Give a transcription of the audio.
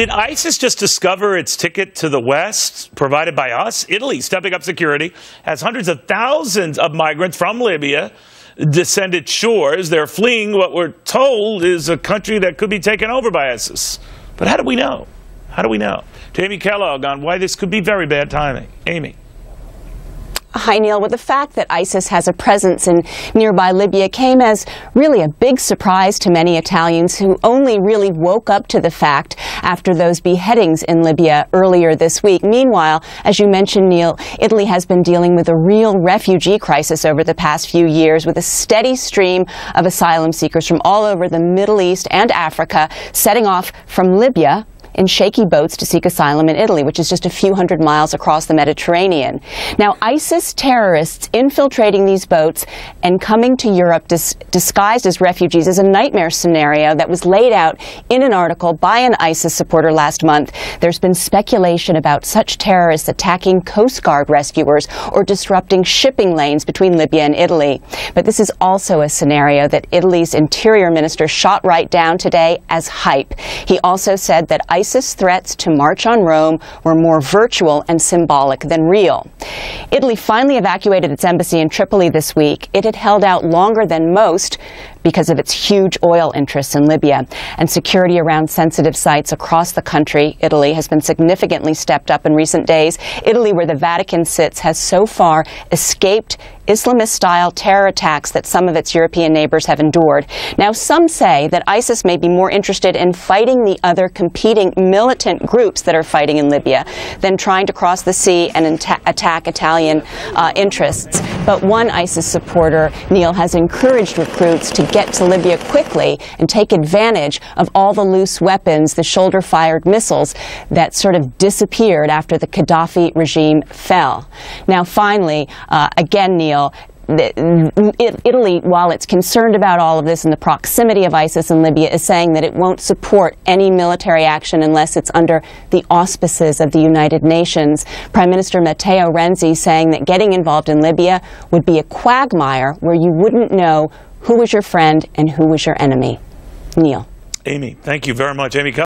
Did ISIS just discover its ticket to the West, provided by us? Italy, stepping up security, has hundreds of thousands of migrants from Libya descend its shores. They're fleeing what we're told is a country that could be taken over by ISIS. But how do we know? How do we know? To Amy Kellogg on why this could be very bad timing. Amy. Hi, Neil. Well, the fact that ISIS has a presence in nearby Libya came as really a big surprise to many Italians who only really woke up to the fact after those beheadings in Libya earlier this week. Meanwhile, as you mentioned, Neil, Italy has been dealing with a real refugee crisis over the past few years, with a steady stream of asylum seekers from all over the Middle East and Africa setting off from Libya in shaky boats to seek asylum in Italy, which is just a few hundred miles across the Mediterranean. Now, ISIS terrorists infiltrating these boats and coming to Europe disguised as refugees is a nightmare scenario that was laid out in an article by an ISIS supporter last month. There's been speculation about such terrorists attacking Coast Guard rescuers or disrupting shipping lanes between Libya and Italy. But this is also a scenario that Italy's interior minister shot right down today as hype. He also said that ISIS threats to march on Rome were more virtual and symbolic than real. Italy finally evacuated its embassy in Tripoli this week. It had held out longer than most because of its huge oil interests in Libya. And security around sensitive sites across the country, Italy, has been significantly stepped up in recent days. Italy, where the Vatican sits, has so far escaped Islamist-style terror attacks that some of its European neighbors have endured. Now, some say that ISIS may be more interested in fighting the other competing militant groups that are fighting in Libya than trying to cross the sea and attack Italian interests. But one ISIS supporter, Neil, has encouraged recruits to get to Libya quickly and take advantage of all the loose weapons, the shoulder-fired missiles that sort of disappeared after the Gaddafi regime fell. Now, finally, again, Neil, Italy, while it's concerned about all of this and the proximity of ISIS in Libya, is saying that it won't support any military action unless it's under the auspices of the United Nations. Prime Minister Matteo Renzi saying that getting involved in Libya would be a quagmire where you wouldn't know who was your friend and who was your enemy. Neil. Amy, thank you very much. Amy.